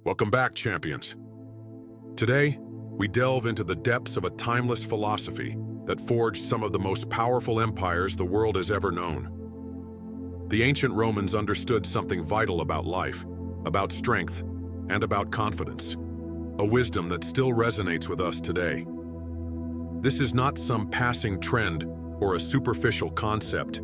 Welcome back, champions. Today, we delve into the depths of a timeless philosophy that forged some of the most powerful empires the world has ever known. The ancient Romans understood something vital about life, about strength, and about confidence, a wisdom that still resonates with us today. This is not some passing trend or a superficial concept.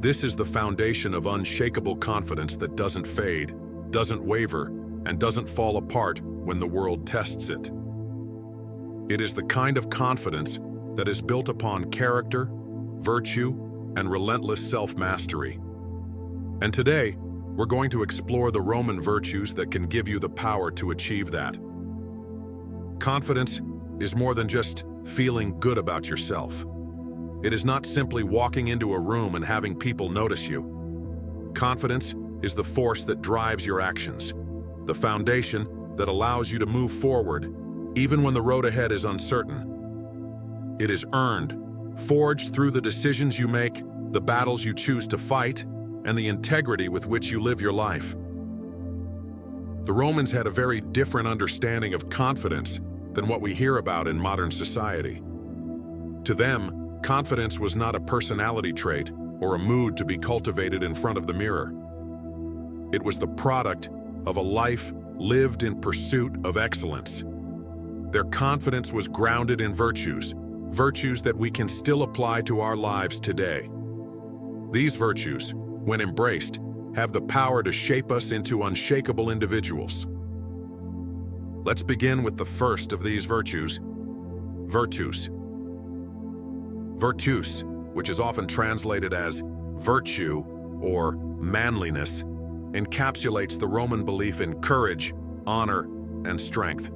This is the foundation of unshakable confidence that doesn't fade, doesn't waver, and doesn't fall apart when the world tests it. It is the kind of confidence that is built upon character, virtue, and relentless self-mastery. And today, we're going to explore the Roman virtues that can give you the power to achieve that. Confidence is more than just feeling good about yourself. It is not simply walking into a room and having people notice you. Confidence is the force that drives your actions, the foundation that allows you to move forward, even when the road ahead is uncertain. It is earned, forged through the decisions you make, the battles you choose to fight, and the integrity with which you live your life. The Romans had a very different understanding of confidence than what we hear about in modern society. To them, confidence was not a personality trait or a mood to be cultivated in front of the mirror. It was the product of a life lived in pursuit of excellence. Their confidence was grounded in virtues that we can still apply to our lives today. These virtues, when embraced, have the power to shape us into unshakable individuals. Let's begin with the first of these virtues, virtus. Virtus, which is often translated as virtue or manliness, encapsulates the Roman belief in courage, honor, and strength.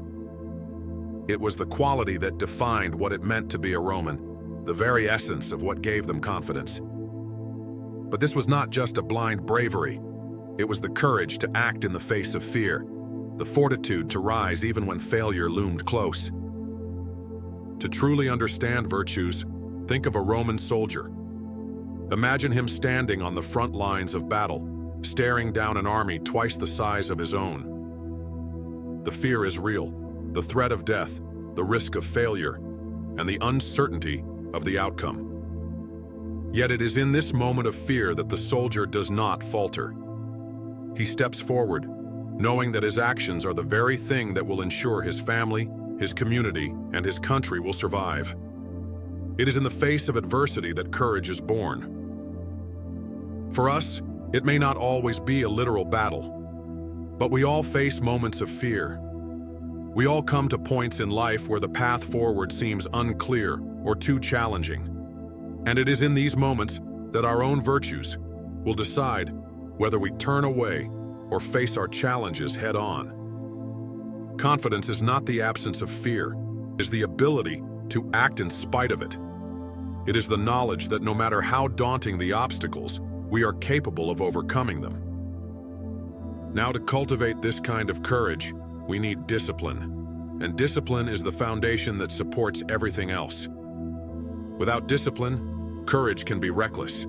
It was the quality that defined what it meant to be a Roman, the very essence of what gave them confidence. But this was not just a blind bravery. It was the courage to act in the face of fear, the fortitude to rise even when failure loomed close. To truly understand virtues, think of a Roman soldier. Imagine him standing on the front lines of battle, staring down an army twice the size of his own. The fear is real, the threat of death, the risk of failure, and the uncertainty of the outcome. Yet it is in this moment of fear that the soldier does not falter. He steps forward, knowing that his actions are the very thing that will ensure his family, his community, and his country will survive. It is in the face of adversity that courage is born. For us, it may not always be a literal battle, but we all face moments of fear. We all come to points in life where the path forward seems unclear or too challenging. And it is in these moments that our own virtues will decide whether we turn away or face our challenges head on. Confidence is not the absence of fear, it is the ability to act in spite of it. It is the knowledge that no matter how daunting the obstacles, we are capable of overcoming them. Now, to cultivate this kind of courage, we need discipline. And discipline is the foundation that supports everything else. Without discipline, courage can be reckless.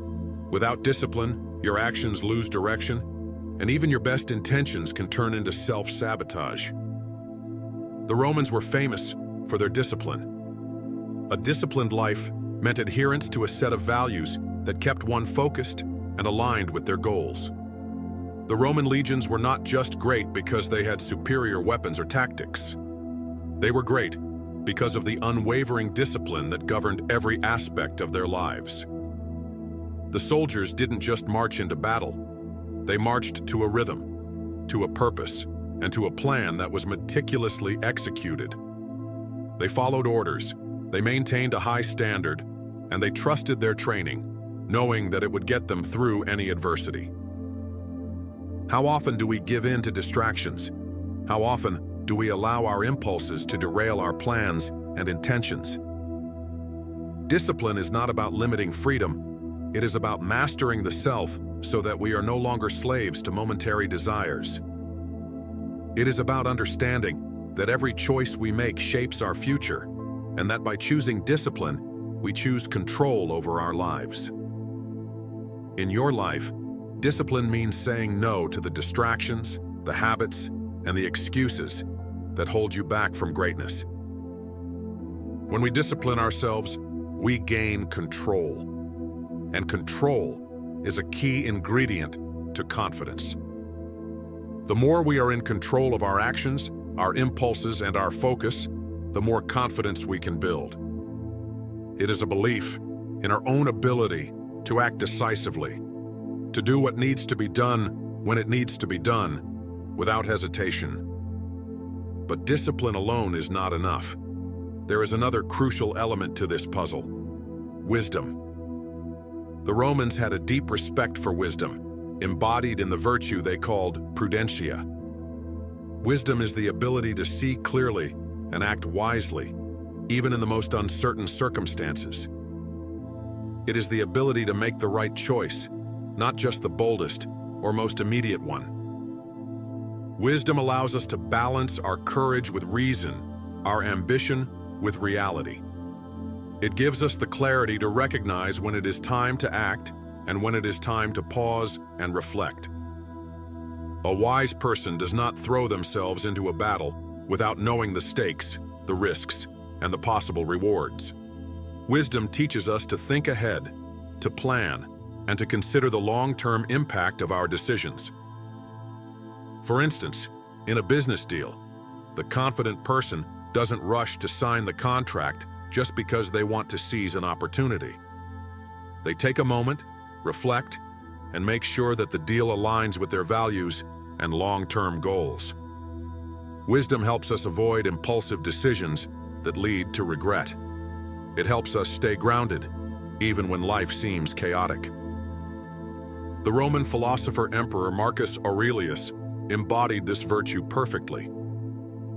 Without discipline, your actions lose direction, and even your best intentions can turn into self-sabotage. The Romans were famous for their discipline. A disciplined life meant adherence to a set of values that kept one focused and aligned with their goals. The Roman legions were not just great because they had superior weapons or tactics. They were great because of the unwavering discipline that governed every aspect of their lives. The soldiers didn't just march into battle. They marched to a rhythm, to a purpose, and to a plan that was meticulously executed. They followed orders, they maintained a high standard, and they trusted their training, knowing that it would get them through any adversity. How often do we give in to distractions? How often do we allow our impulses to derail our plans and intentions? Discipline is not about limiting freedom. It is about mastering the self so that we are no longer slaves to momentary desires. It is about understanding that every choice we make shapes our future, and that by choosing discipline, we choose control over our lives. In your life, discipline means saying no to the distractions, the habits, and the excuses that hold you back from greatness. When we discipline ourselves, we gain control. And control is a key ingredient to confidence. The more we are in control of our actions, our impulses, and our focus, the more confidence we can build. It is a belief in our own ability to act decisively, to do what needs to be done when it needs to be done, without hesitation. But discipline alone is not enough. There is another crucial element to this puzzle: wisdom. The Romans had a deep respect for wisdom, embodied in the virtue they called prudentia. Wisdom is the ability to see clearly and act wisely, even in the most uncertain circumstances. It is the ability to make the right choice, not just the boldest or most immediate one. Wisdom allows us to balance our courage with reason, our ambition with reality. It gives us the clarity to recognize when it is time to act and when it is time to pause and reflect. A wise person does not throw themselves into a battle without knowing the stakes, the risks, and the possible rewards. Wisdom teaches us to think ahead, to plan, and to consider the long-term impact of our decisions. For instance, in a business deal, the confident person doesn't rush to sign the contract just because they want to seize an opportunity. They take a moment, reflect, and make sure that the deal aligns with their values and long-term goals. Wisdom helps us avoid impulsive decisions that lead to regret. It helps us stay grounded, even when life seems chaotic. The Roman philosopher Emperor Marcus Aurelius embodied this virtue perfectly.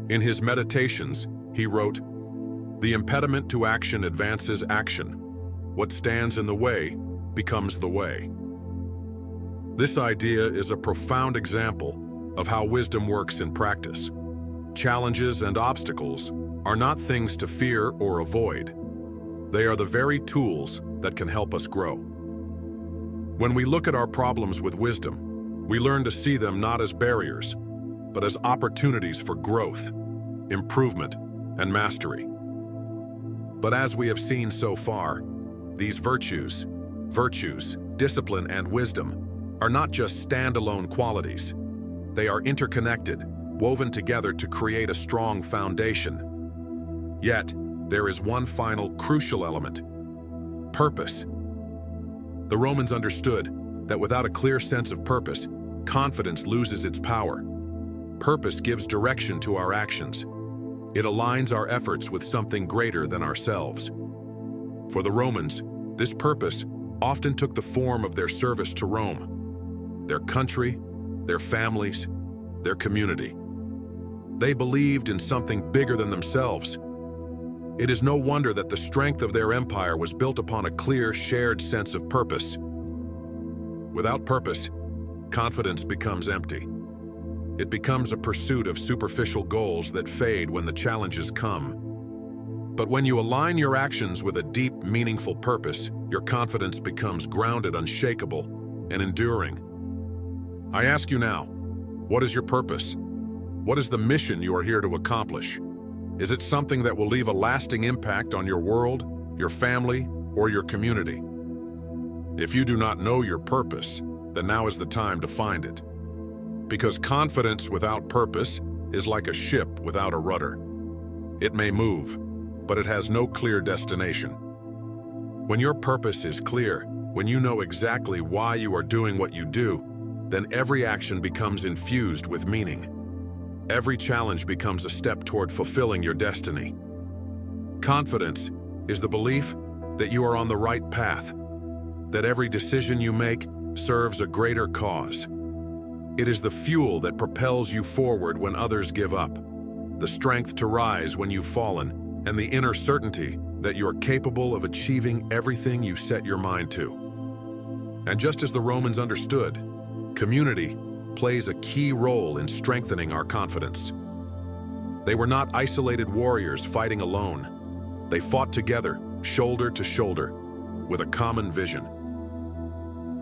In his Meditations, he wrote, "The impediment to action advances action. What stands in the way becomes the way." This idea is a profound example of how wisdom works in practice. Challenges and obstacles are not things to fear or avoid. They are the very tools that can help us grow. When we look at our problems with wisdom, we learn to see them not as barriers, but as opportunities for growth, improvement, and mastery. But as we have seen so far, these virtues, discipline, and wisdom, are not just standalone qualities. They are interconnected, woven together to create a strong foundation. Yet, there is one final crucial element: purpose. The Romans understood that without a clear sense of purpose, confidence loses its power. Purpose gives direction to our actions. It aligns our efforts with something greater than ourselves. For the Romans, this purpose often took the form of their service to Rome, their country, their families, their community. They believed in something bigger than themselves. It is no wonder that the strength of their empire was built upon a clear, shared sense of purpose. Without purpose, confidence becomes empty. It becomes a pursuit of superficial goals that fade when the challenges come. But when you align your actions with a deep, meaningful purpose, your confidence becomes grounded, unshakable, and enduring. I ask you now, what is your purpose? What is the mission you are here to accomplish? Is it something that will leave a lasting impact on your world, your family, or your community? If you do not know your purpose, then now is the time to find it. Because confidence without purpose is like a ship without a rudder. It may move, but it has no clear destination. When your purpose is clear, when you know exactly why you are doing what you do, then every action becomes infused with meaning. Every challenge becomes a step toward fulfilling your destiny. Confidence is the belief that you are on the right path, that every decision you make serves a greater cause. It is the fuel that propels you forward when others give up, the strength to rise when you've fallen, and the inner certainty that you are capable of achieving everything you set your mind to. And just as the Romans understood, community plays a key role in strengthening our confidence. They were not isolated warriors fighting alone. They fought together, shoulder to shoulder, with a common vision.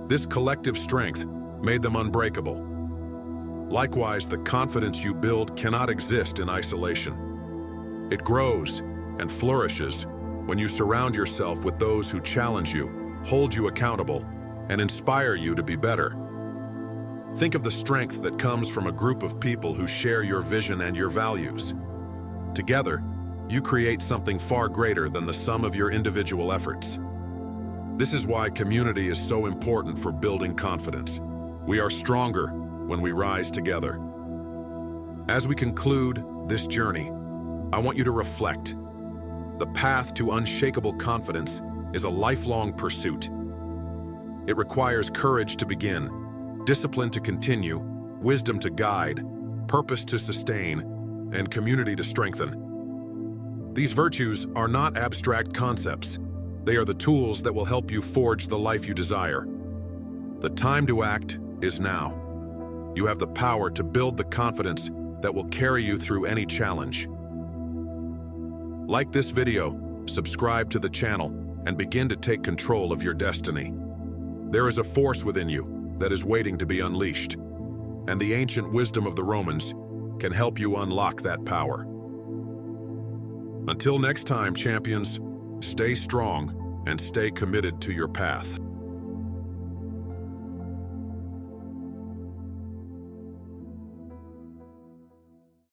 This collective strength made them unbreakable. Likewise, the confidence you build cannot exist in isolation. It grows and flourishes when you surround yourself with those who challenge you, hold you accountable, and inspire you to be better. Think of the strength that comes from a group of people who share your vision and your values. Together, you create something far greater than the sum of your individual efforts. This is why community is so important for building confidence. We are stronger when we rise together. As we conclude this journey, I want you to reflect. The path to unshakable confidence is a lifelong pursuit. It requires courage to begin, discipline to continue, wisdom to guide, purpose to sustain, and community to strengthen. These virtues are not abstract concepts. They are the tools that will help you forge the life you desire. The time to act is now. You have the power to build the confidence that will carry you through any challenge. Like this video, subscribe to the channel, and begin to take control of your destiny. There is a force within you that is waiting to be unleashed, and the ancient wisdom of the Romans can help you unlock that power. Until next time, champions, stay strong and stay committed to your path.